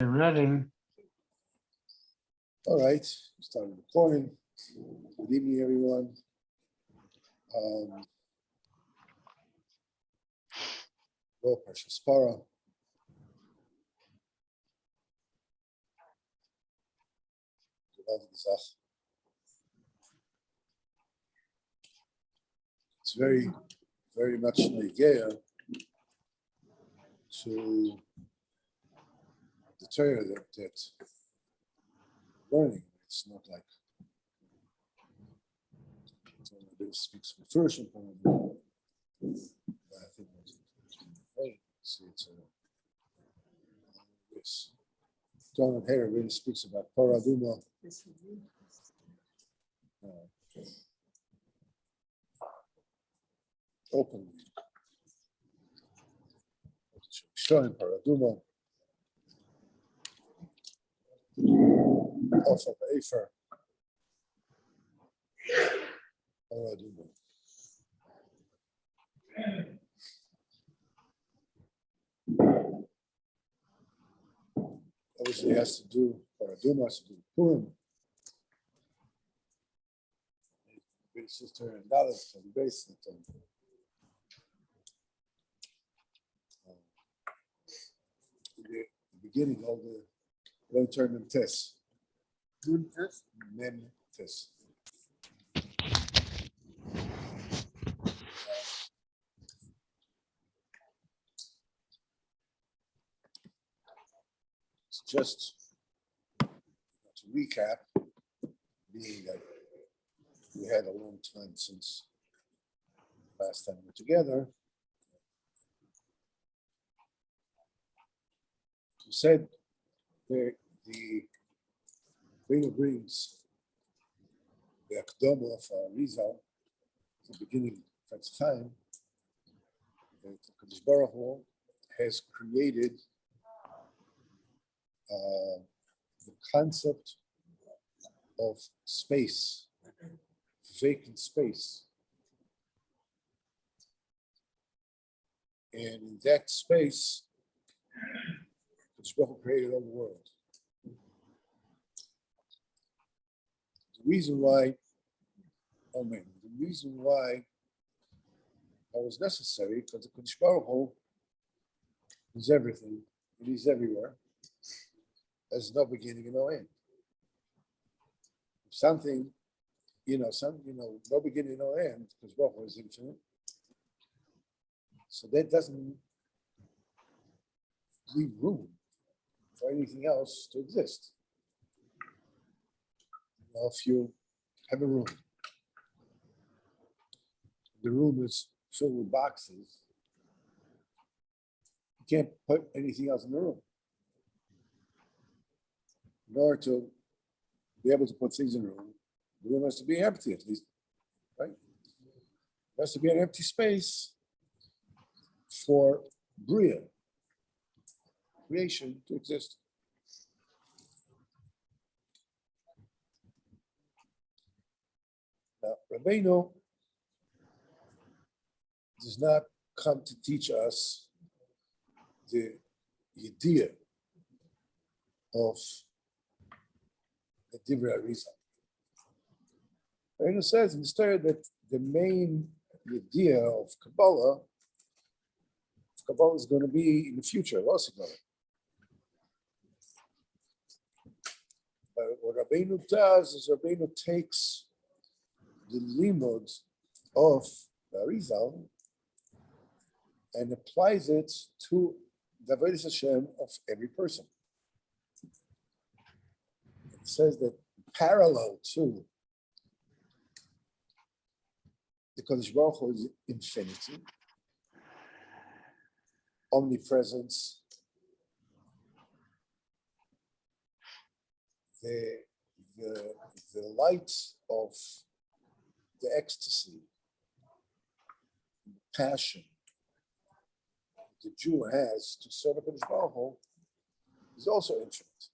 Ready. All right, started recording. Good evening, everyone. Go Precious Para. It's very, very much Nigeria to the Torah that learning. It's not like it speaks first. I think it's yes. John O'Hara really speaks about Paraduma. Openly. Showing Paraduma. Also Afer. Paraduma. Obviously has to do Paraduma has to do Purim. Big sister and Dallas on the base. The beginning of the long-term tests. Mem tests. It's just to recap, being that we had a long time since last time we were together. We said the Bina brings the Akdama of Rizal, the beginning of its time, that Kadosh Baruch Hu has created the concept of space, vacant space. And in that space, Kadosh Baruch Hu created all the world. The reason why that was necessary, because the Kadosh Baruch Hu is everything, and he's everywhere. There's no beginning and no end. Something, no beginning, no end, because Baruch Hu is infinite. So that doesn't leave room for anything else to exist. If you have a room, the room is filled with boxes, you can't put anything else in the room. In order to be able to put things in the room has to be empty at least, right? There has to be an empty space for Bria, creation, to exist. Now, Rabbeinu does not come to teach us the idea of the Divrei Arizal. Rabbeinu says in the story that the main idea of Kabbalah is going to be in the future, also. But what Rabbeinu does is Rabbeinu takes the limud of the Arizal and applies it to the Avodas Hashem of every person. It says that parallel to the Kadosh Baruch Hu is infinity, omnipresence, the light of the ecstasy, the passion the Jew has to serve Kadosh Baruch Hu is also infinite.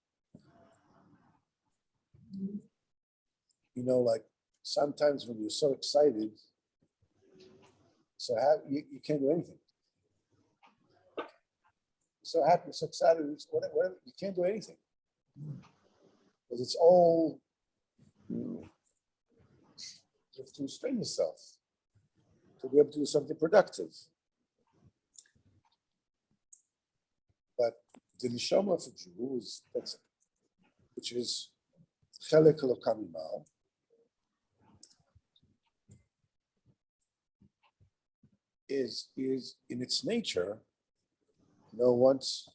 Like sometimes when you're so excited, you can't do anything. so happy, so excited, whatever. You can't do anything because it's all. You have to restrain yourself to be able to do something productive. But the neshama of a Jew is which is chelek elokam imal, is in its nature, once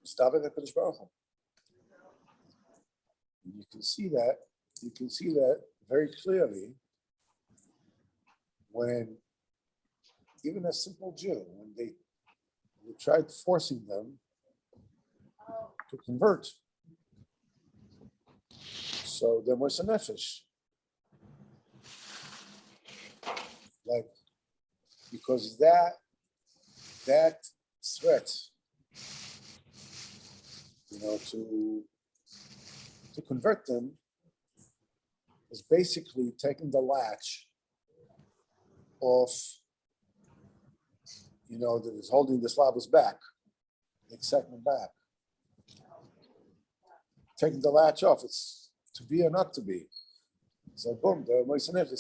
stopping at Kadosh Baruch Hu. You can see that very clearly when even a simple Jew, when they tried forcing them to convert. So there was a nefesh. Like, because that threat, to convert them is basically taking the latch off, that is holding the Slavos back, the excitement back. Taking the latch off, it's to be or not to be. So boom, the Moishe Nefesh,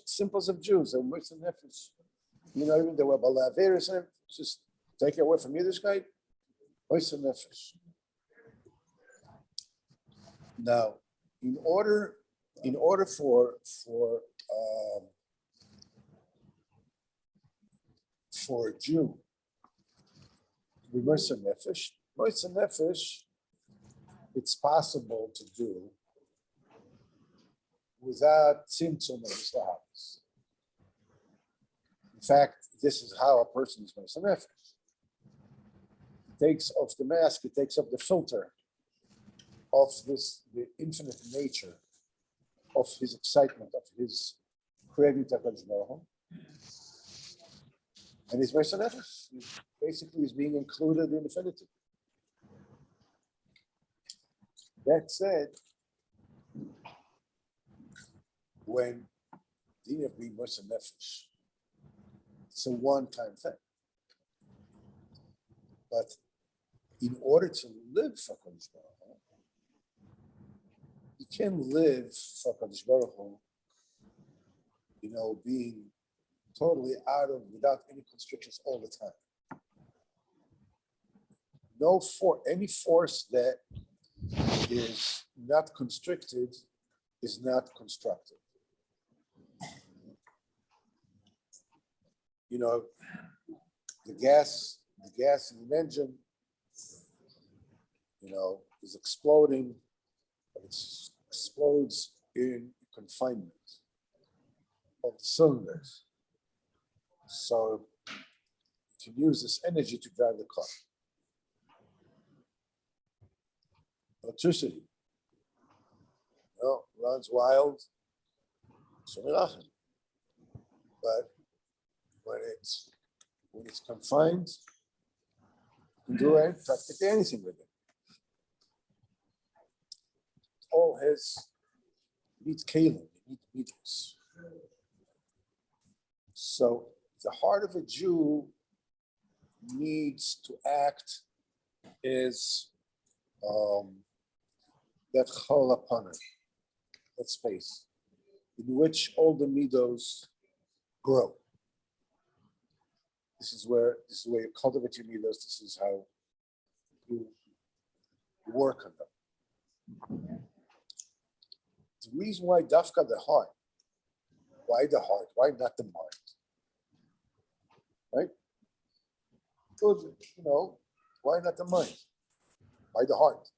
simples of Jews, the Moishe Nefesh. Even the Balaveris, just take it away from Yiddishkeit, Moishe Nefesh. Now, in order for a Jew to be Moishe Nefesh, it's possible to do without tzimtzum of the habits. In fact, this is how a person is Moishe Nefesh. It takes off the mask, it takes off the filter of the infinite nature of his excitement, of his creating HaKadosh Baruch Hu. And he's Moishe Nefesh. Basically, he's being included in infinity. That said, when the of being Moishe Nefesh, it's a one-time thing. But in order to live for Kadosh Baruch Hu, you can't live for Kadosh Baruch Hu, being totally without any constrictions all the time. Any force that is not constricted is not constructive. The gas in an engine, is exploding, but it explodes in confinement of the cylinders. So you can use this energy to drive the car. Electricity, runs wild, but when it's confined, you can do practically anything with it. All needs kalim, needs meters. So the heart of a Jew needs to act as that chol upon it, that space in which all the midos grow. This is where you cultivate your midos. This is how you work on them. The reason why dafka the heart, why the heart, why not the mind, right? Good, why not the mind? Why the heart?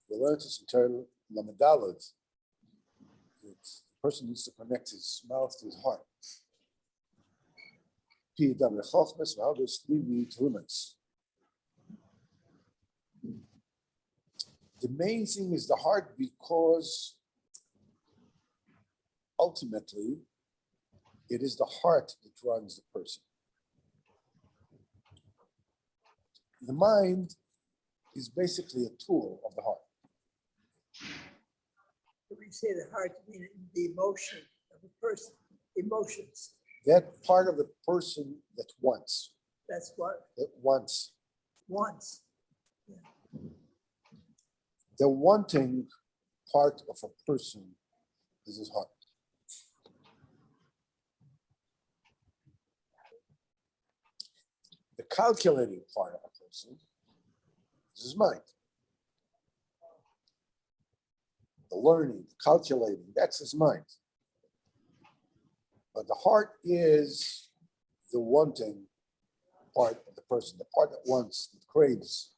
We learned this in term Lamadalad. The person needs to connect his mouth to his heart. The main thing is the heart, because ultimately it is the heart that runs the person. The mind is basically a tool of the heart. When we say the heart, you mean the emotion of a person, emotions. That part of the person that wants. That's what, That wants. wants. The wanting part of a person is his heart. The calculating part of a person is his mind. The learning, the calculating, that's his mind. But the heart is the wanting part of the person, the part that wants, that craves.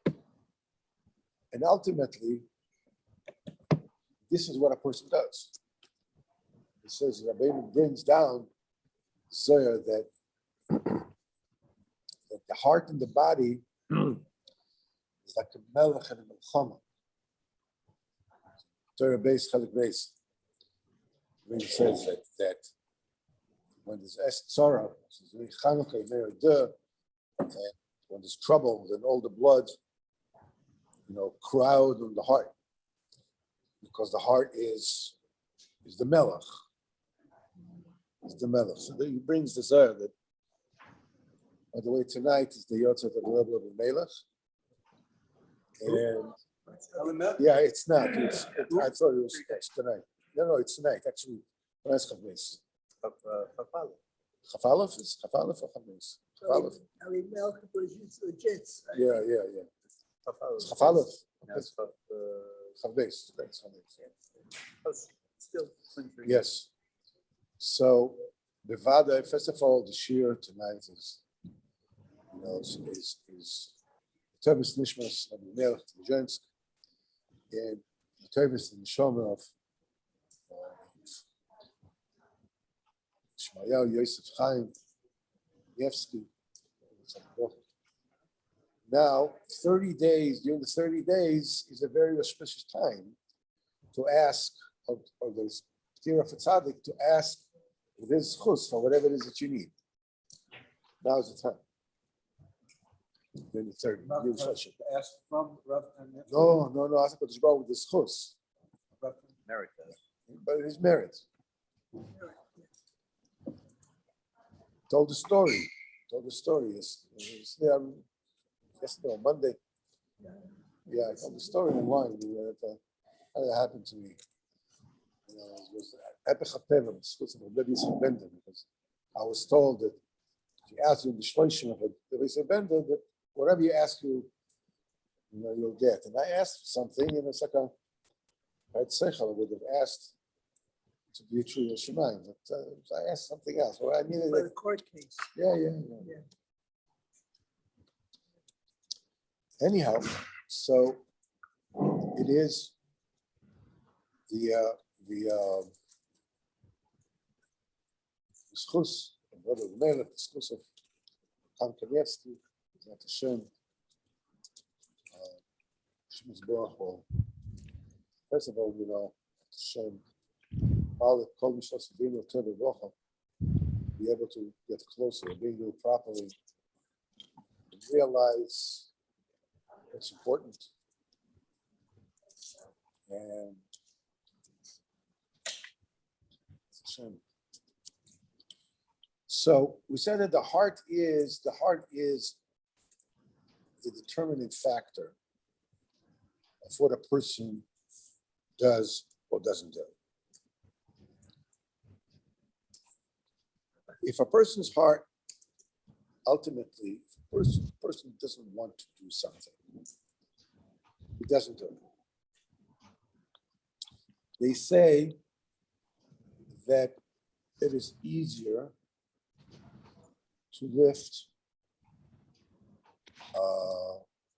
And ultimately, this is what a person does. It says Rabbeinu brings down Zohar that the heart and the body is like a melech and a melchama. Torah base, Chalik base. It says that when there's Tzara, and when there's trouble, then all the blood, crowd on the heart, because the heart is the melech. It's the melech. So he brings the Zohar that, by the way, tonight is the Yotzat of the level of the melech. And yeah, it's not. I thought it's tonight. No, it's tonight. Actually, it's Chavnes. Chafalef is Chafalef or Chavnes? Chafalef. I mean, milk was used for jets. Yeah. It's Chafalef. Chavnes. Still. Yes. So the Vada, first of all, the Shir tonight is Tevis Nishmas of Melech Tvijensk, and the Tevis and Neshama of Shmayahu Yosef Chaim Yevsky. Now, 30 days, during the 30 days is a very auspicious time to ask, or the P'tira for Tzaddik, to ask for this chus, for whatever it is that you need. Now is the time. Then the third. Ask from Rav and No. I think what's wrong with this chus. merit. But it is merit. Told the story. Yesterday on Monday. Yeah, I told the story on why how that happened to me. It was Epech HaTeva, because I was told that if you ask you the shloshim of the Rebbe Bender, that whatever you ask you'll get. And I asked for something, and it's like I would have asked to be a true Yeshua, but I asked something else. Well, I needed For the court case. Yeah. Anyhow, so it is the schus of Rabbi Melech, the schus of Kankanievsky, Zat Hashem, Shmus Baruch Hu. First of all, Hashem, all the Kol Mishas Bino Teva Rocha, be able to get closer, being do it properly, and realize what's important. And Hashem. So we said that the heart is the determining factor of what a person does or doesn't do. If a person's heart, ultimately, if a person doesn't want to do something, he doesn't do it. They say that it is easier to lift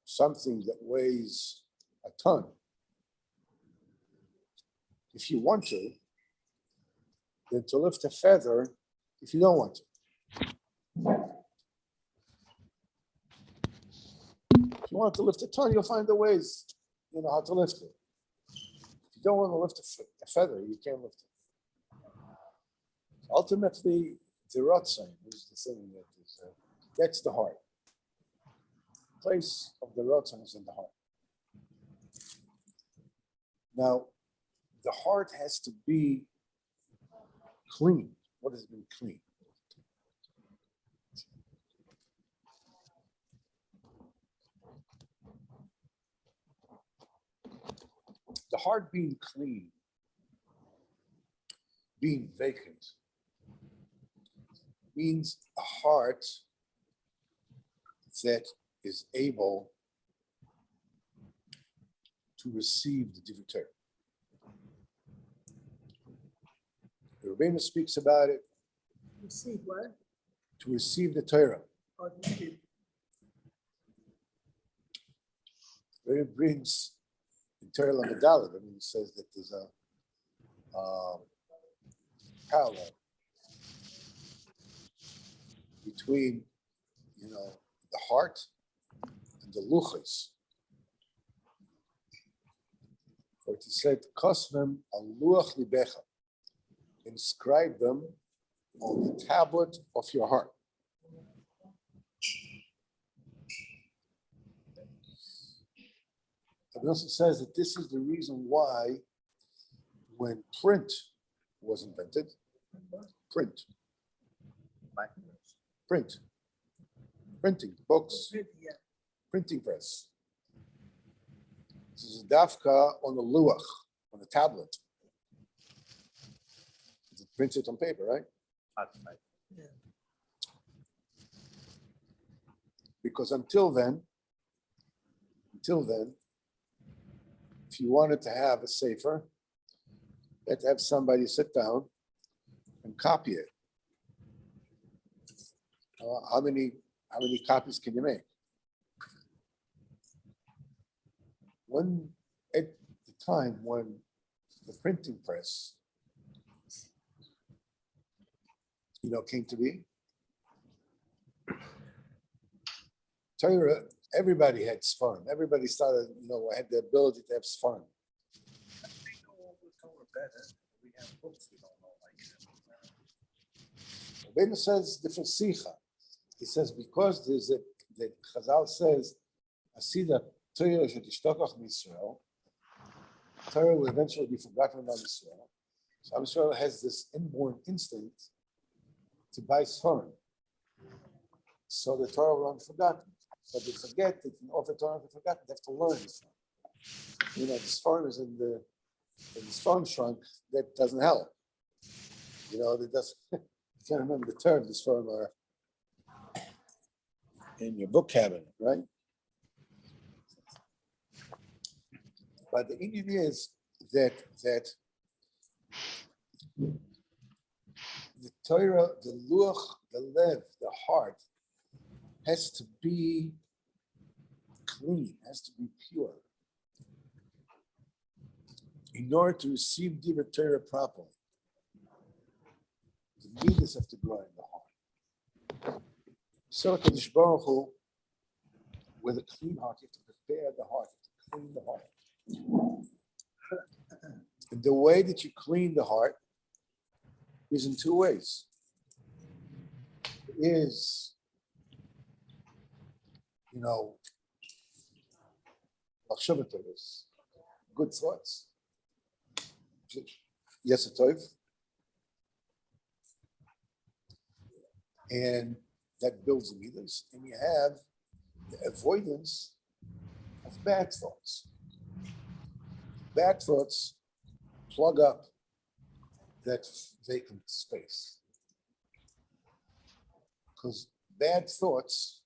something that weighs a ton, if you want to, than to lift a feather if you don't want to. If you want to lift a ton, you'll find the ways, how to lift it. If you don't want to lift a feather, you can't lift it. Ultimately, the Ratzon is the thing that is, that's the heart. The place of the Ratzon is in the heart. Now, the heart has to be clean. What does it mean clean? The heart being clean, being vacant, means a heart that is able to receive the Divrei Torah. The Rebbeinu speaks about it, Receive what? to receive the Torah. Or receive. Where it brings in Torah Lamedalet, I mean, it says that there's a parallel between, the heart and the luchas. For it is said, "Kosvem al luach libecha," inscribe them on the tablet of your heart. It also says that this is the reason why, when print was invented, printing, books, Yeah. printing press. This is a dafka on the luach, on the tablet. It prints it on paper, right? That's right. Yeah. Because until then, if you wanted to have a sefer, you had to have somebody sit down and copy it. How many copies can you make? When at the time when the printing press, came to be, Torah, everybody had sfarm. Everybody started, had the ability to have sfarm. We know all the Torah better. We have books we don't know like that. Rabbeinu says different sicha. He says because there's that Chazal says, "Asida Torah shetishtokach miYisrael." Torah will eventually be forgotten about Israel. So Israel has this inborn instinct to buy sfarm. So the Torah will not be forgotten. But they forget that in order for Torah to be forgotten, they have to learn this farm. The farm is in the farm trunk. That doesn't help. That does. I can't remember the term. This farm are in your book cabinet, right? But the Indian is that the Torah, the luach, the lev, the heart, has to be clean, has to be pure, in order to receive Divrei Torah properly. The midas have to grow in the heart. So Kadosh Baruch Hu, with a clean heart, you have to prepare the heart, you have to clean the heart. And the way that you clean the heart is in two ways. It is, is good thoughts. Yes, a tov. And that builds the midas. And you have the avoidance of bad thoughts. Bad thoughts plug up that vacant space. Because bad thoughts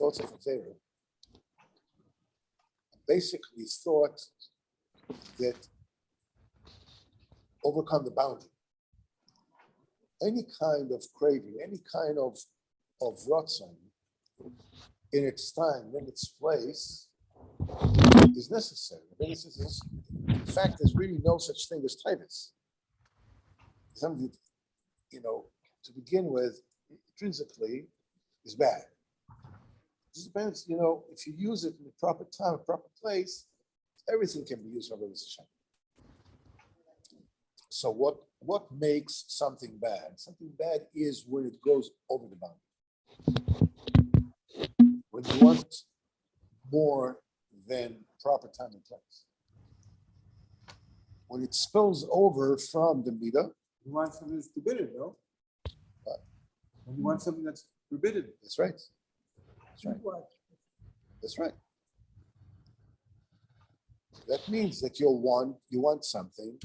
of a favor, basically thoughts that overcome the boundary. Any kind of craving, any kind of rotzon in its time, in its place, is necessary. In fact, there's really no such thing as tivus. Something, to begin with, intrinsically, is bad. It just depends, if you use it in the proper time, proper place, everything can be used for Avodas Hashem. So what makes something bad? Something bad is when it goes over the boundary. When you want more than proper time and place. When it spills over from the midah, He wants to lose the bitter, though. When you want something that's forbidden. That's right. That's Do right. what? That's right. That means that you want something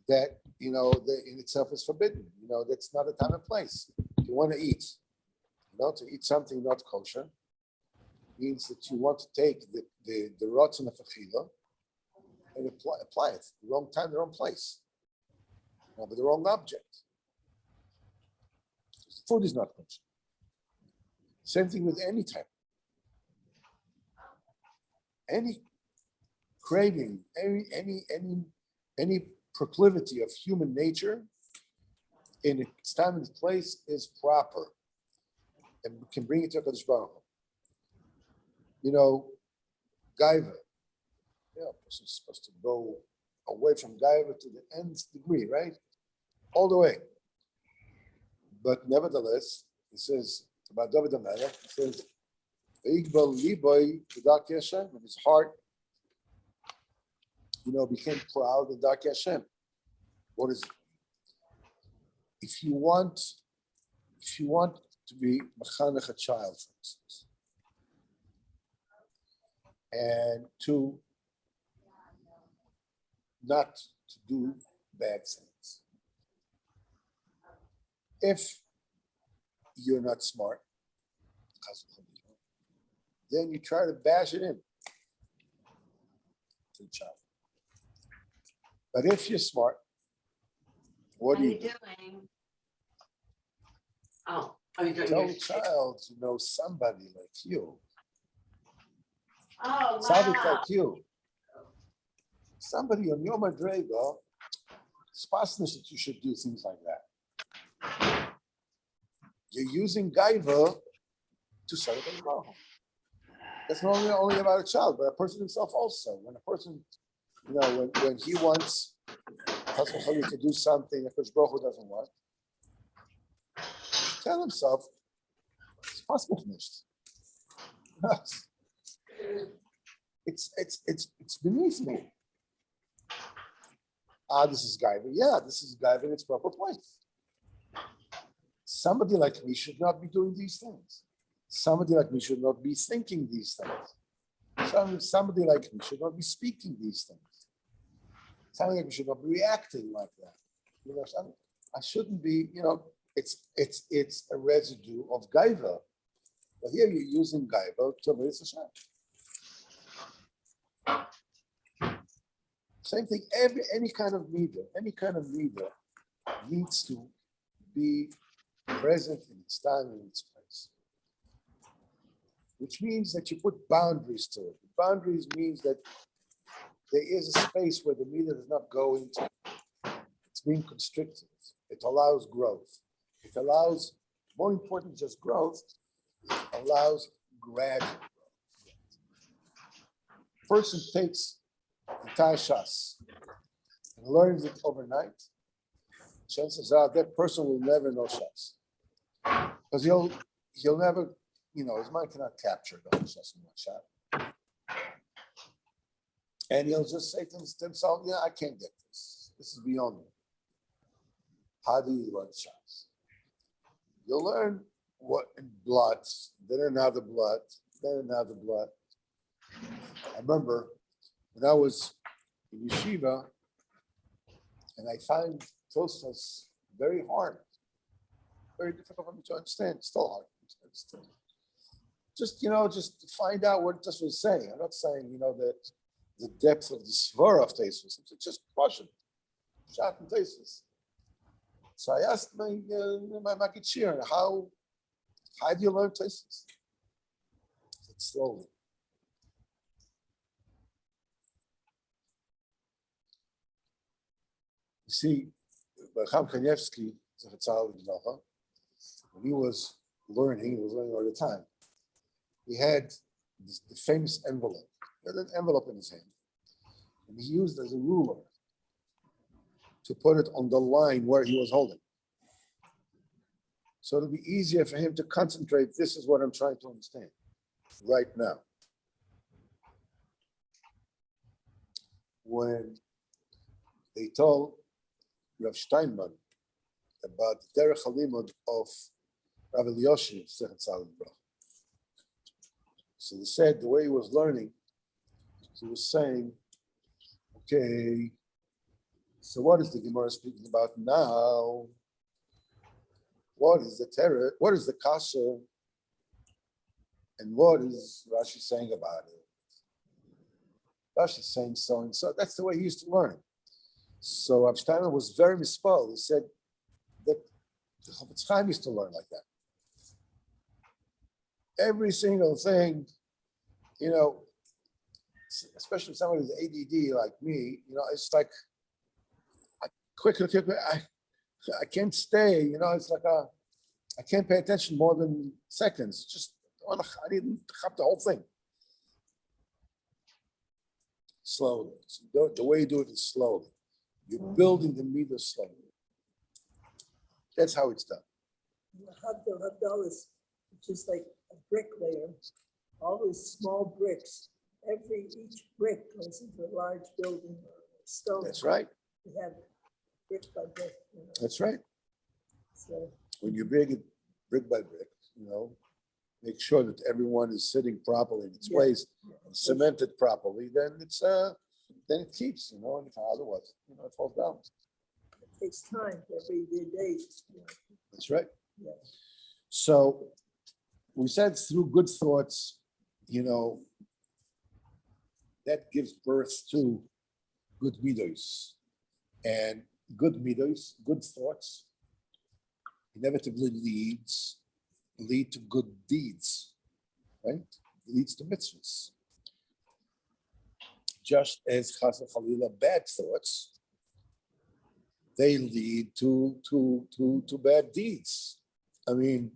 that, that in itself is forbidden. That's not a time and place. You want to eat, to eat something not kosher means that you want to take the rotzen of achila and apply it the wrong time, the wrong place, with the wrong object. Food is not kosher. Same thing with any type. Any craving, any proclivity of human nature in its time and place is proper and can bring it to HaKadosh Baruch Hu. Gaiva. A person's supposed to go away from Gaiva to the nth degree, right? All the way. But nevertheless, it says about David HaMelech, it says, V'yigbal liboy b'darkei Hashem, and his heart, became proud of Darkei Hashem. What is it? If you want to be mechanech a child, for instance, and to not to do bad things. If you're not smart, then you try to bash it in to the child. But if you're smart, what do you do? Doing? Oh, you doing Tell your the child, somebody like you. Oh, Somebody wow. like you. Somebody on your madrega, it's possible that you should do things like that. You're using gaiva to celebrate love. That's not only about a child, but a person himself also. When a person, when he wants to do something that Baruch Hu doesn't want, he should tell himself, it's possible finished. It's beneath me. This is Gaiva. Yeah, this is Gaiva in its proper place. Somebody like me should not be doing these things. Somebody like me should not be thinking these things. Somebody like me should not be speaking these things. Somebody like me should not be reacting like that. I shouldn't be, it's a residue of Gaiva. But here you're using Gaiva to raise Hashem. Same thing, any kind of leader needs to be present in its time and its place. Which means that you put boundaries to it. Boundaries means that there is a space where the meter does not go into. It's being constricted. It allows growth. It allows, more important than just growth, it allows gradual growth. Person takes entire shas and learns it overnight, chances are that person will never know shas. Because he'll never, his mind cannot capture the whole shas in one shot. And he'll just say to himself, I can't get this. This is beyond me. How do you learn shas? You'll learn what in blood, then another blood, then another blood. I remember when I was in yeshiva, and I find Tosfos very hard, very difficult for me to understand. It's still hard for me to understand. Just to find out what Tosfos was saying. I'm not saying, that the depth of the svara of Tosfos. It's just Russian, shot and Tosfos. So I asked my Makitshir, how do you learn Tosfos? Slowly. You see, Racham Kanievsky, when he was learning all the time. He had the famous envelope. He had an envelope in his hand. And he used as a ruler to put it on the line where he was holding. So it'll be easier for him to concentrate. This is what I'm trying to understand right now. When they told Rav Steinman about the Derech Halimud of Rav Eliyoshin, Sechet Salad Brach. So they said the way he was learning, he was saying, okay, so what is the Gemara speaking about now? What is the terror? What is the kasha? And what is Rashi saying about it? Rashi is saying so and so. That's the way he used to learn. So Rav Steiner was very mispelled. He said that the Chofetz Chaim used to learn like that. Every single thing, you know, especially somebody with ADD like me, you know, it's like quick, I can't stay, you know, it's like I can't pay attention more than seconds. Just, I didn't have the whole thing. Slowly. So the way you do it is slowly. You're building the meter slowly. That's how it's done. Havdalah is just like a bricklayer. All these small bricks. Each brick goes into a large building or a stone. That's right. You have brick by brick. You know. That's right. So When you bring it brick by brick, you know, make sure that everyone is sitting properly in its place, cemented properly, then it keeps, you know, and if otherwise, you know, it falls down. it takes time every day. You know. That's right. Yeah. So we said through good thoughts, you know, that gives birth to good midos. And good midos, good thoughts, inevitably lead to good deeds, right? Leads to mitzvahs. Just as chas v'chalila, bad thoughts, they lead to bad deeds. I mean,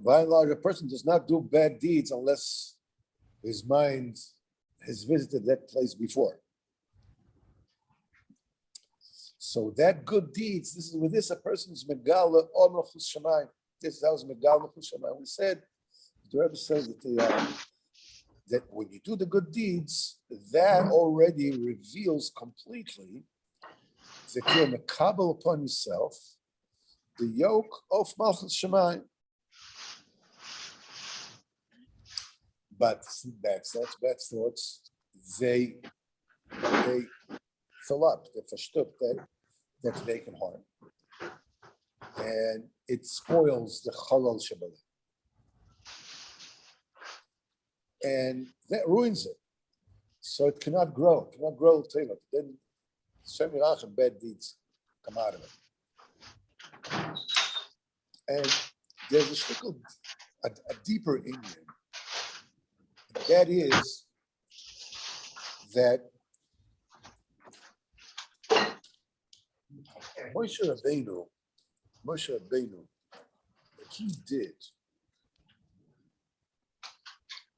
by and large, a person does not do bad deeds unless his mind has visited that place before. So that good deeds, this is with this a person's megala or mechus shamayim. This was megala mechus shamayim. We said, the Rebbe says that when you do the good deeds, that already reveals completely that you're mekabel upon yourself the yoke of malchus shamayim. But bad thoughts, they fill up, they verstoop that they can harm. And it spoils the chalal shabbalah. And that ruins it. So it cannot grow. It cannot grow till then Shemirach and bad deeds come out of it. And there's a deeper Indian. That is that Moshe Rabbeinu, what he did,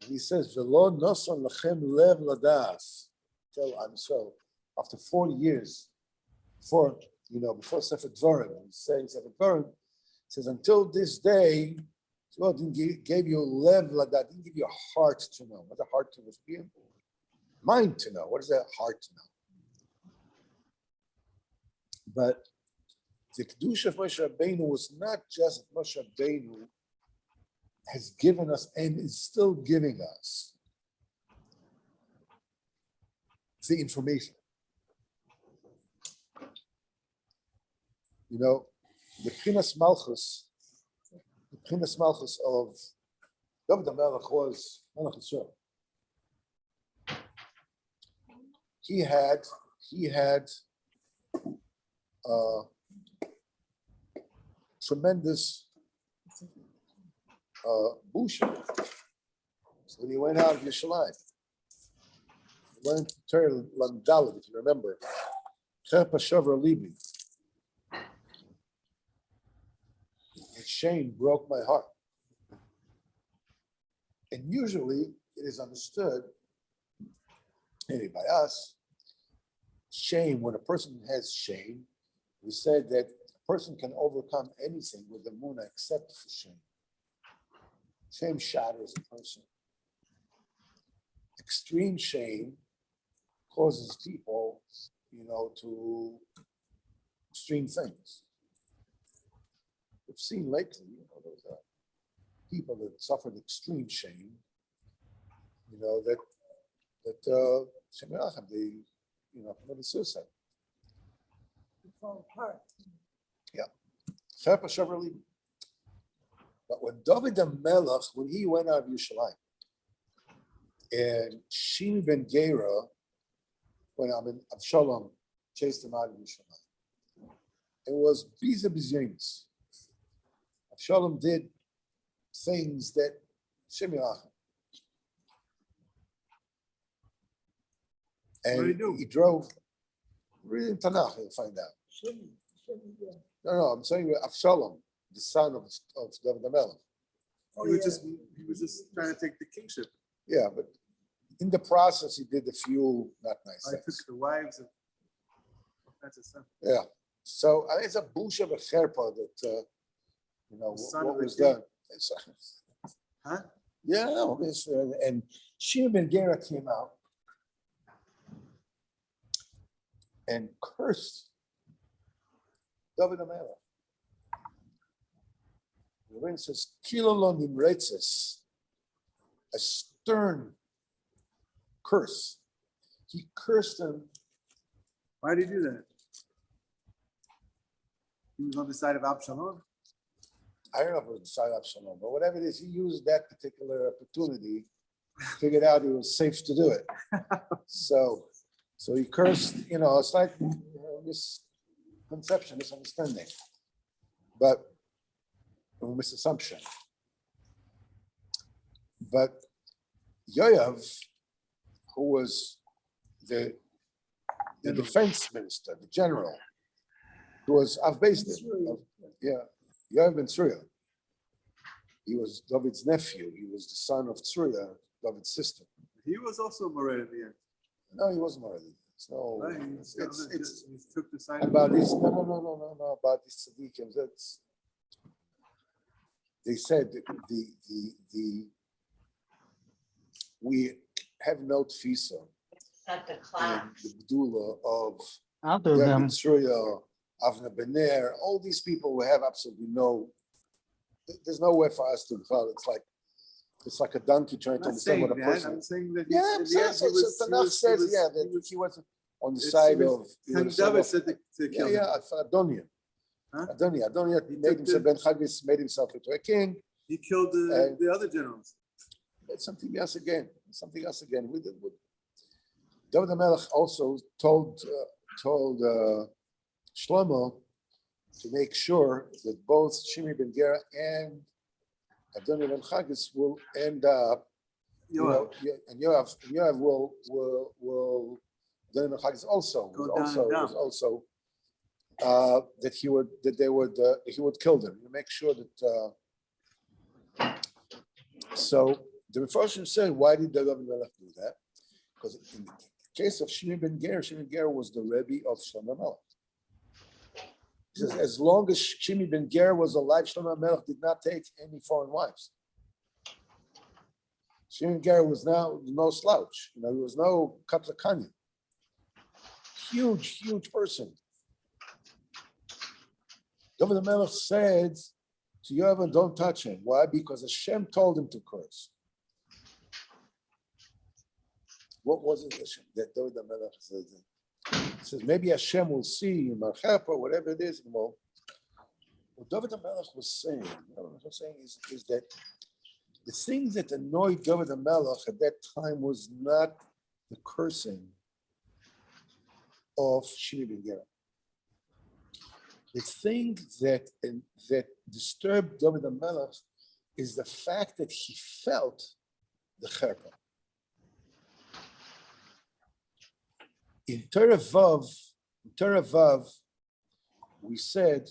he says, "V'lo noson lachem lev ladas." Tell I'm so. After 40 years, before Sefer Dvarim, he's saying Sefer Dvarim, says until this day, God didn't give you lev ladat, didn't give you a heart to know. What a heart to know? Mind to know. What is that heart to know? But the Kedusha of Moshe Rabbeinu was not just that Moshe Rabbeinu has given us and is still giving us the information. You know, the Pchinas Malchus of David HaMelech was Melech Yisrael. He had tremendous busha. So when he went out of Yerushalayim, he went to Torah Lamdalit, if you remember, Chepa Shavar Libi. Shame broke my heart. And usually it is understood, maybe by us, shame, when a person has shame, we said that a person can overcome anything with the munah except for shame. Shame shatters a person. Extreme shame causes people, to extreme things. we've seen lately, those people that suffered extreme shame, that Shem Yachim, they, committed suicide. They fall apart. Cherpa Shavrali. But when David the Melech, when he went out of Yerushalayim, and Shimi ben Gera, when Avshalom chased him out of Yerushalayim, it was Biza Bizyanis. Avshalom did things that Shem Yachim. And he drove, read in Tanakh, you'll find out. Shimmy, yeah. No, I'm saying Avshalom, the son of David the Melech. Oh, He was yeah. just trying to take the kingship. Yeah, but in the process, he did a few not nice I took things. the wives of that's a son. Yeah. So it's a bush of a cherpa that, son what of the was king. done. Huh? Yeah, no, and Shimon ben Gera came out and cursed David HaMelech. The Rebbe says, Kilolon nimretzes, a stern curse. He cursed him. Why did he do that? He was on the side of Absalom. I don't know if it was beside Absalom, but whatever it is, he used that particular opportunity, figured out it was safe to do it. So he cursed, it's like misconception, misunderstanding, but a misassumption. But Yoav, who was the defense minister, the general, who was based Yoav ben Tzruya. He was David's nephew. He was the son of Tzruya, David's sister. He was also Moharan in the end. No, he wasn't already. So Right, it's he took the side about of this. No. About these tzaddikim. They said that we have no tfisa in the Bdula of I'll do David them. Tzruya, Avner Bener, all these people who have absolutely there's nowhere for us to follow. It's like a donkey trying I'm to not understand saying what a that. person. I'm saying that Yeah, in the end, so Tanakh says that he wasn't on the side of. King David said to kill him. Yeah, Adoniah. Huh? Adoniah made himself Ben Chagis, made himself into a king. He killed the other generals. It's something else again. David HaMelech also told Shlomo to make sure that both Shimi ben Gera and Adoniah ben Chagis will end up. Yoav. And Yoav will Adoniah ben Chagis also Go was down. also that he would kill them. You make sure that. So the Mepharshim said, why did David HaMelech do that? Because in the case of Shimi ben Gera was the Rebbe of Shlomo HaMelech. He says, as long as Shimi ben Gera was alive, Shlomo HaMelech did not take any foreign wives. Shimi ben Gera was now no slouch. He was no Katlakanya. Huge person. David HaMelech said to Yoav, don't touch him. Why? Because Hashem told him to curse. What was it that David HaMelech said? He says, maybe Hashem will see in Marchepa, whatever it is. What David HaMelech was saying, is that the thing that annoyed David HaMelech at that time was not the cursing of Shimi ben Gera. The thing that disturbed David HaMelech is the fact that he felt the cherpa. In Torah Vav, we said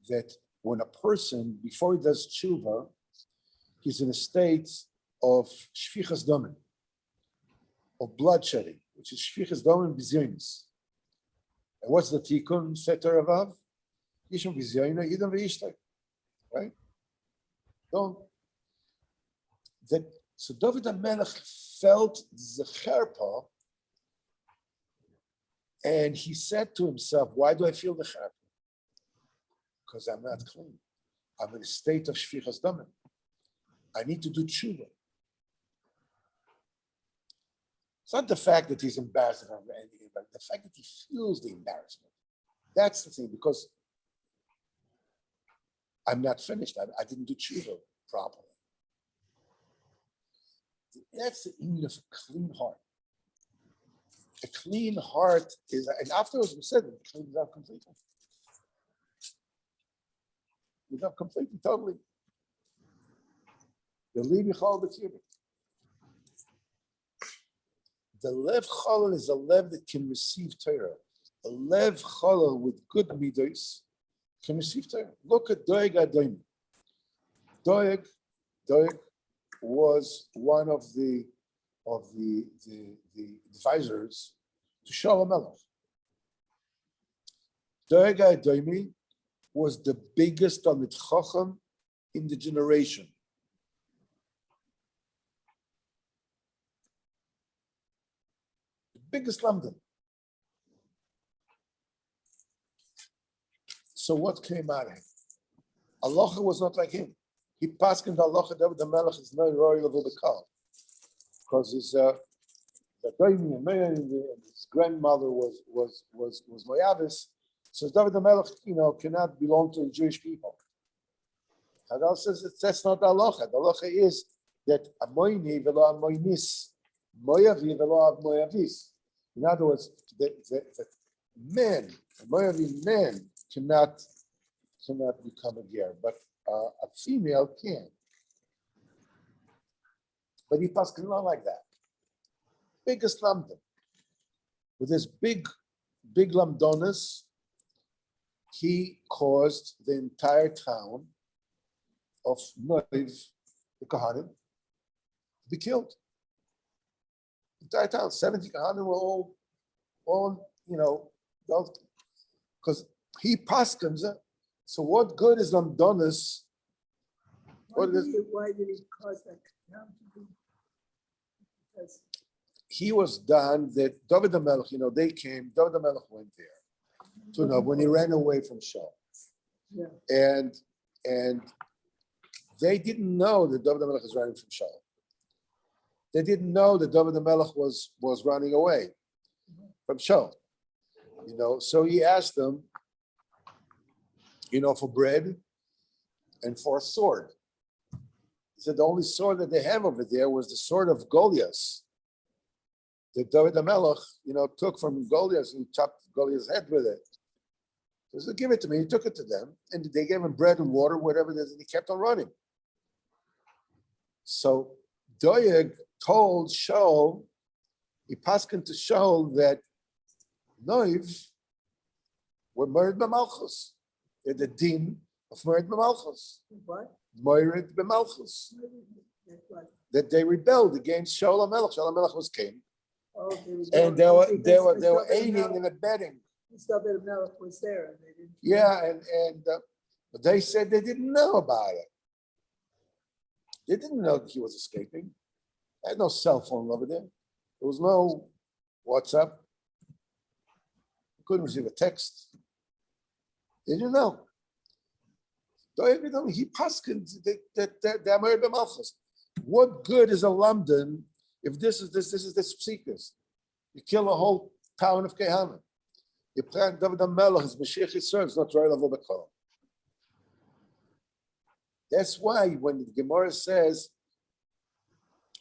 that when a person, before he does tshuva, he's in a state of shfichas damen, of bloodshedding, which is shfichas damen b'zyonis. And what's the tikkun? Said Torah Vav, yishum b'zyoina, yidam v'yishtay, right? Don't. So David HaMelech felt the cherpa. And he said to himself, why do I feel the cherpa? Because I'm not clean. I'm in a state of shfichas damim. I need to do tshuva. It's not the fact that he's embarrassed about anything, but the fact that he feels the embarrassment. That's the thing, because I'm not finished. I didn't do tshuva properly. That's the meaning of a clean heart. A clean heart is, and afterwards we said it cleans up completely. Cleans up completely, totally. The lev yichal b'kibur. The lev chalal is a lev that can receive Torah. A lev chalal with good midos can receive Torah. Look at Doeg Adoim. Doeg was one of the advisors to Shaul HaMelech. Doeg Adoimi was the biggest Talmid Chacham in the generation. The biggest Lamdan. So what came out of him? Allah was not like him. He passed in the Allah David the Melech is no royal of the call. Because his his grandmother was Moavis. So David the Melech, cannot belong to the Jewish people. Hadal says that's not the halacha. The halacha is that amoini velo amoinis, moyavi velo moyavis. In other words, that men, moyavi men cannot become a ger, but a female can. But he passed not like that. Biggest lamdan. With his big lamdonis, he caused the entire town of Noiv, the Kohanim, to be killed. The entire town, 70 Kohanim were all because he paskins. So what good is lamdonis? Why did he cause that town to be? Because he was done that David the Melech, they came, David the Melech went there to know when he ran away from Shaul. Yeah. And they didn't know that David the Melech was running from Shaul. They didn't know that David the Melech was running away from Shaul. So he asked them, for bread and for a sword. He said the only sword that they have over there was the sword of Goliath that David the Melech, took from Goliath and chopped Goliath's head with it. He said, give it to me. He took it to them, and they gave him bread and water, whatever it is, and he kept on running. So Doeg told Shaul, he passed into Shaul that Noiv were married by Malchus. They're the din of married by Malchus. what? Married by Malchus. That they rebelled against Shaul HaMelech. Shaul HaMelech was king. Oh, And they were aiding and abetting. David Melech was there, and they didn't. Yeah, but they said they didn't know about it. They didn't know that he was escaping. They had no cell phone over there. There was no WhatsApp. You couldn't receive a text. They didn't know. He paskined that they're married by Malchus. What good is a London if this is the psikus? You kill a whole town of Kehanim. You plant David HaMelech as Mashiach Yisrael, it's not right level Bekol. That's why when the Gemara says,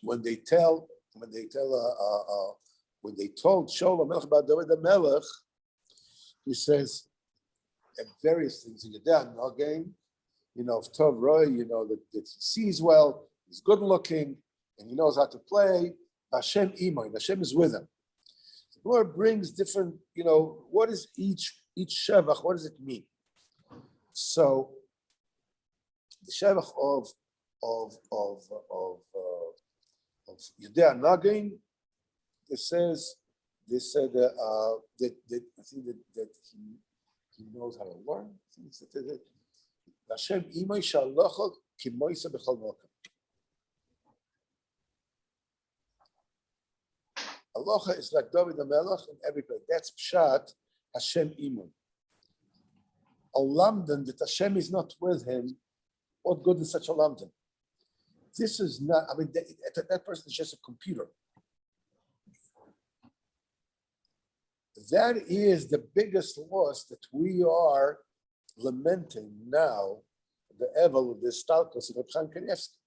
when they told Shaul HaMelech about David HaMelech, he says, and various things in Yedeh Nogin, of Tov Roy, that he sees well, he's good looking, and he knows how to play. Hashem Imoy, Hashem is with him. The Lord brings different, what is each Shevach, what does it mean? So the Shevach of Yedeh Nogin, they said that I think that he knows how to learn. Hashem imay shalochok kimoisa b'chol mokem. Aloha is like David the Melech in every place. That's pshat Hashem imay. A lamdan that Hashem is not with him What good is such a London? This is not, I mean, that person is just a computer. That is the biggest loss that we are lamenting now, the Evel of the Stalkos of Chaim Kanievsky.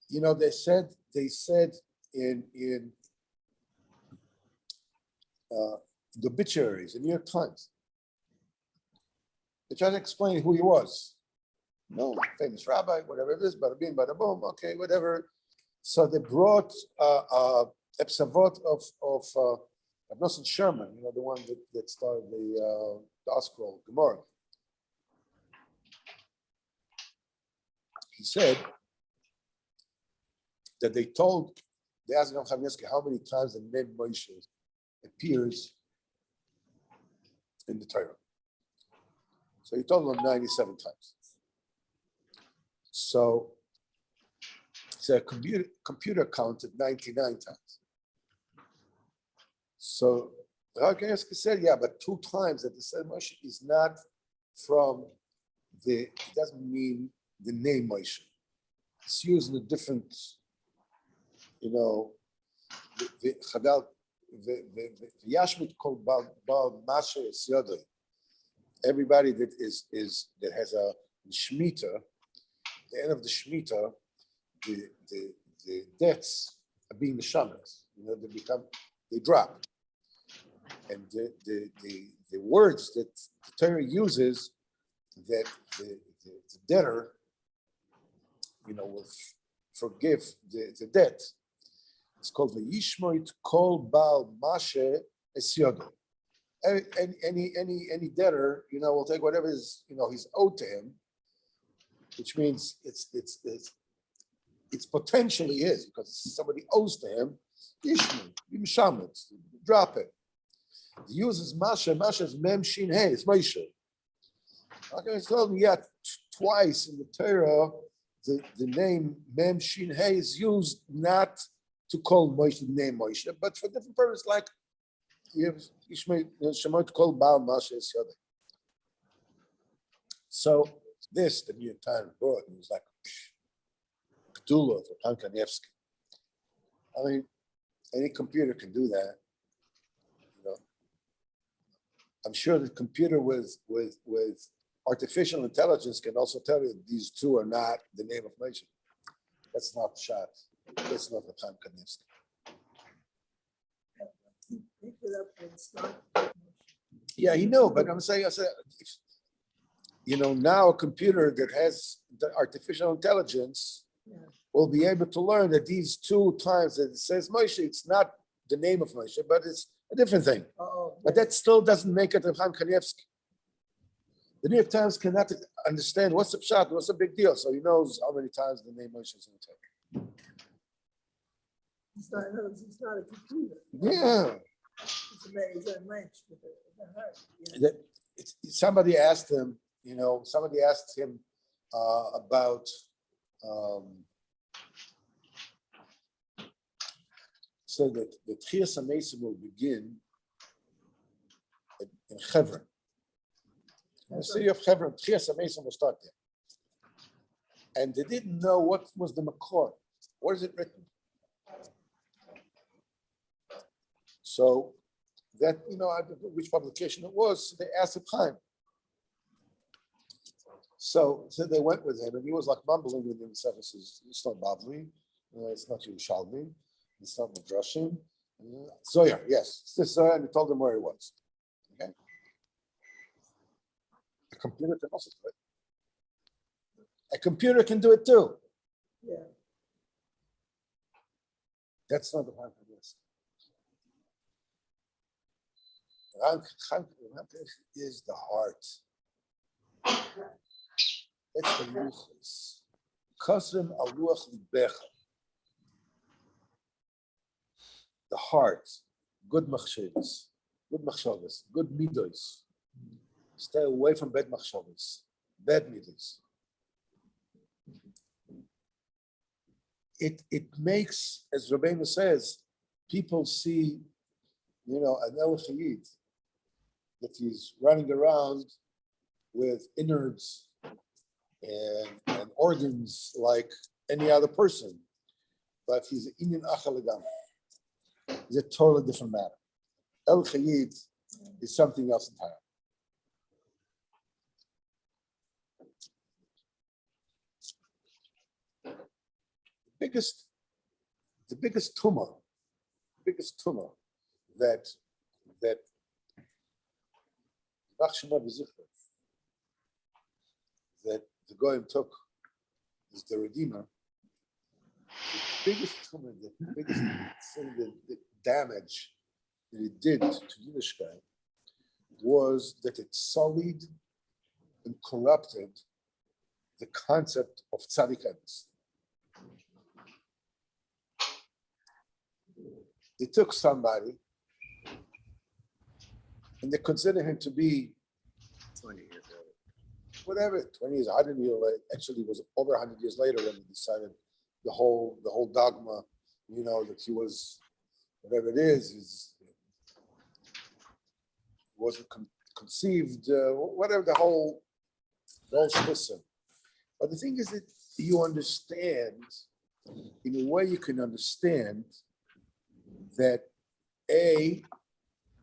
You know, they said in the obituaries, the New York Times, they tried to explain who he was. No, famous rabbi, whatever it is, bada bing, bada boom, okay, whatever. So they brought Epsavot of Nosson Sherman, you know, the one that started the Oscroll, Gemara. He said that they asked Chaim Kanievsky how many times the name Moshe appears in the Torah. So he told them 97 times. So a computer counted 99 times. So Chaim Kanievsky said, yeah, but 2 times that the said Moshe is not from it doesn't mean the name Moshe. It's used in a different, you know, the Chadal, the Yashmit called Baal Mashe Yodai. Everybody that has a Shemitah, the end of the Shemitah, the debts are being the shamas. You know, they drop. And the words that the Torah uses that the debtor, you know, will forgive the debt. It's called the Yishmoit Kol Baal Mashe Esyodo. Any debtor, you know, will take whatever is, you know, he's owed to him, which means it's potentially his because somebody owes to him. Yishmoit, Yimshamet, drop it. He uses Mashe. Mashe is Mem Shin Hey. It's Moshe. Okay, so yeah, twice in the Torah, the name Mem Shin Hey is used not to call Moshe the name Moshe, but for different purposes, like you have Shemot called Baal Mashe Yodai. So this, the New York Times brought, it was like Gdula for Chaim Kanievsky. I mean, any computer can do that. You know, I'm sure the computer with artificial intelligence can also tell you these 2 are not the name of Moshe. That's not shot. That's not the Chaim Kanievsky. Pick it up and start. Yeah, he knew, but I said, you know, now a computer that has the artificial intelligence will be able to learn that these 2 times that it says Moshe, it's not the name of Moshe, but it's a different thing. But that still doesn't make it a Chaim Kanievsky. The New York Times cannot understand what's the pshat, what's the big deal. So he knows how many times the name Moshe is in the Torah. It's not a computer. Yeah. It's a wrench with the heart. Somebody asked him, you know, about so that the Tchias HaMesim will begin in Hebron. In the city of Hebron, Tchias HaMesim will start there. And they didn't know what was the Makor. Where is it written? So that, you know, I don't know which publication it was, they asked the time. So they went with him, and he was like mumbling with himself. He says, it's not Bavli, it's not Yerushalmi, it's not Midrashim. Zohar, yes, it's this Zohar, and he told them where he was. Okay? A computer can also do it. A computer can do it too. Yeah. That's not the point of this. Is the heart. It's the luchos. Kasem aluach libecha. The heart. Good machshavas. Good midos. Stay away from bad machshavas. Bad midos. It makes, as Rabbeinu says, people see, you know, an El Chayid, that he's running around with innards and organs like any other person, but he's an Inyan Achal Legam. It's a totally different matter. El Chayid is something else entirely. The biggest tumor that Bach Shema B'Zichron, that the Goyim took is the Redeemer. The biggest tumor, the biggest thing, the damage that it did to Yiddishkeit was that it sullied and corrupted the concept of tzaddik emes. They took somebody and they consider him to be 20 years old. whatever, 20 years, 100 years later. Actually, it was over 100 years later when they decided the whole dogma, that he was, whatever it is wasn't conceived, whatever the whole system. But the thing is that you understand, in a way you can understand that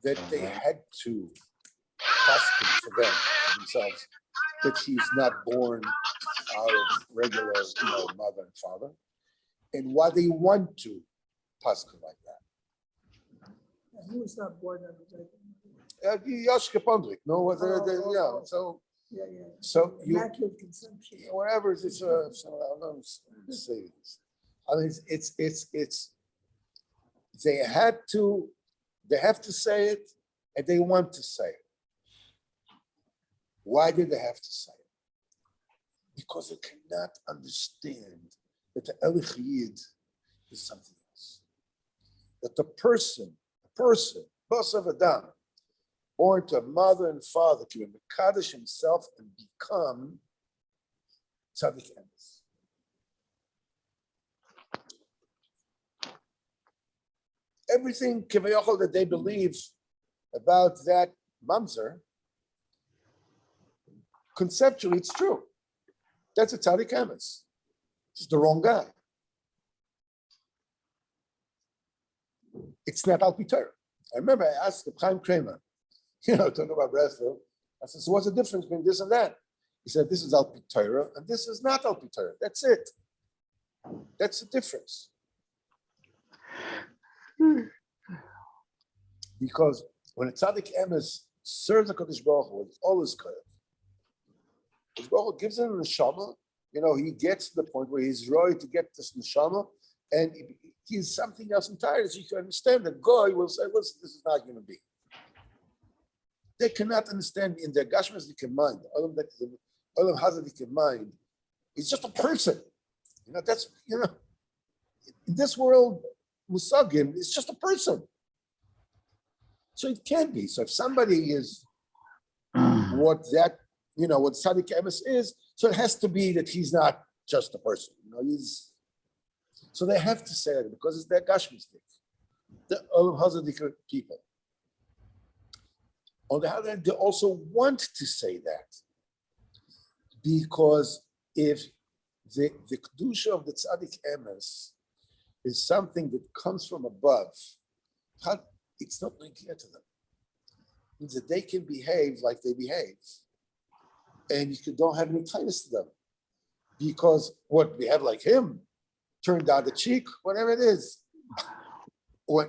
that they had to custom for them, for themselves, that he's not born out of regular, mother and father, and why they want to paskin like that. And he was not born on the regular. Yoshke Pondrik, no, yeah. So Yeah. so you Immaculate consumption. whatever it is, so I don't say this. I mean, it's they have to say it, and they want to say it. Why did they have to say it? Because they cannot understand that the Elich Yid is something else. That the person, Bas of Adam, born to a mother and father, can Mekadosh himself and become tzaddik emes. Everything kivayachol that they believe about that mamzer, conceptually it's true. That's a tzaddik emes. It's the wrong guy. It's not al pi Torah. I remember I asked the Chaim Kramer, talking about Breslove. I said, so what's the difference between this and that? He said, this is al pi Torah and this is not al pi Torah. That's it. That's the difference. Because when a tzaddik emes serves the Kodesh Baruch Hu with all his kayav, Kodesh Baruch Hu gives him a neshama. He gets to the point where he's ready to get this neshama, and he's something else entirely. So you can understand that Goy will say, listen, this is not going to be. They cannot understand in their gashmistic mind, Olam Hazadik mind. He's just a person. That's in this world, Musagim is just a person. So it can't be. So if somebody is what Tzaddik Emes is, so it has to be that he's not just a person. So they have to say it because it's their gashmistic, the Olam Hazadik people. On the other hand, they also want to say that because if the kedusha of the tzaddik emes is something that comes from above, it's not going to get to them. It means that they can behave like they behave, and you don't have any kindness to them because what we have like him turned down the cheek, whatever it is. When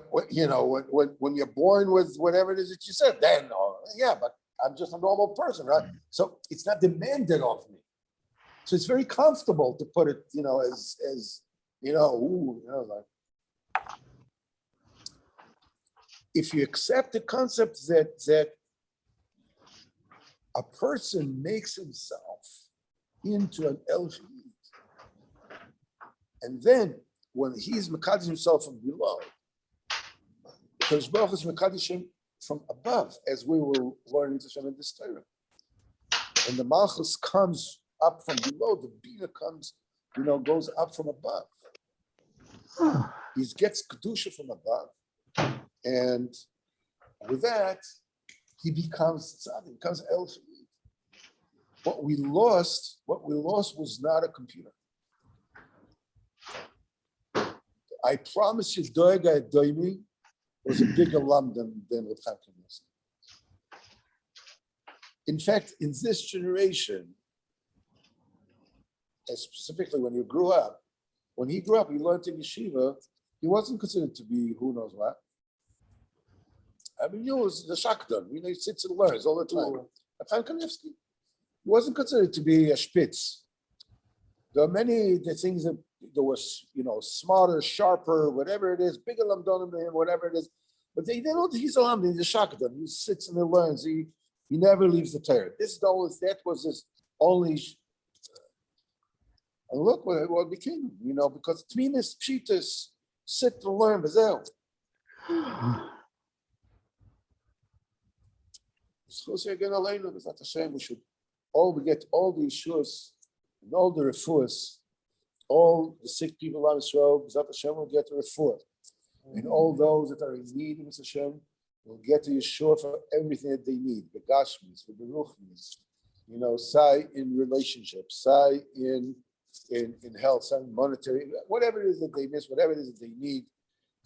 you're born with whatever it is that you said, then but I'm just a normal person, right? So it's not demanded of me. So it's very comfortable to put it, as like. If you accept the concept that a person makes himself into an Elohim, and then when he's Mekadosh himself from below, because Baruch is Mekadosh from above, as we were learning to show in this Torah. And the Malchus comes up from below, the Bina comes, goes up from above. He gets Kedusha from above. And with that, he becomes Tzaddik, becomes El Shadid. What we lost was not a computer. I promise you, Doiga Doimi was a bigger lump than Reb Chaim Kanievsky. In fact, in this generation, and specifically when he grew up, he learned in yeshiva, he wasn't considered to be who knows what. I mean, he was the shakdan. He sits and learns all the time. Reb Chaim Kanievsky, he wasn't considered to be a spitz. There are many the things that there was, smarter, sharper, whatever it is, bigger lamdonim than him, whatever it is. But they don't. He's a lamdan. He's a shakdan. He sits and he learns. He never leaves the Torah. That was his only. And look what it became. Because Tmimis Pshitas sit and learn. Bazel. We should all get all the issues and all the refuahs, all the sick people on Israel. B'ezrat Hashem will get the refuah, and all those that are in need of Hashem will get the Yeshua for everything that they need. The Gashmis, the Beruchmis, say in relationships, say in health, say in monetary, whatever it is that they miss, whatever it is that they need.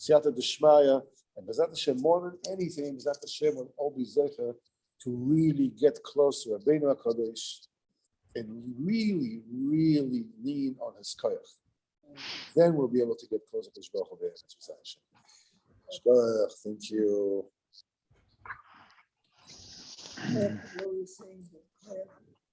Siyata Deshmaya, and B'ezrat Hashem more than anything, B'ezrat Hashem will all be zecher to really get close to Rabbeinu HaKadosh and really, really lean on his koyach. Then we'll be able to get closer to Shbaruch Hu B'Eretz Hashem. Thank you. What were you saying?